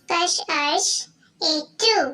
Dash Ash 82.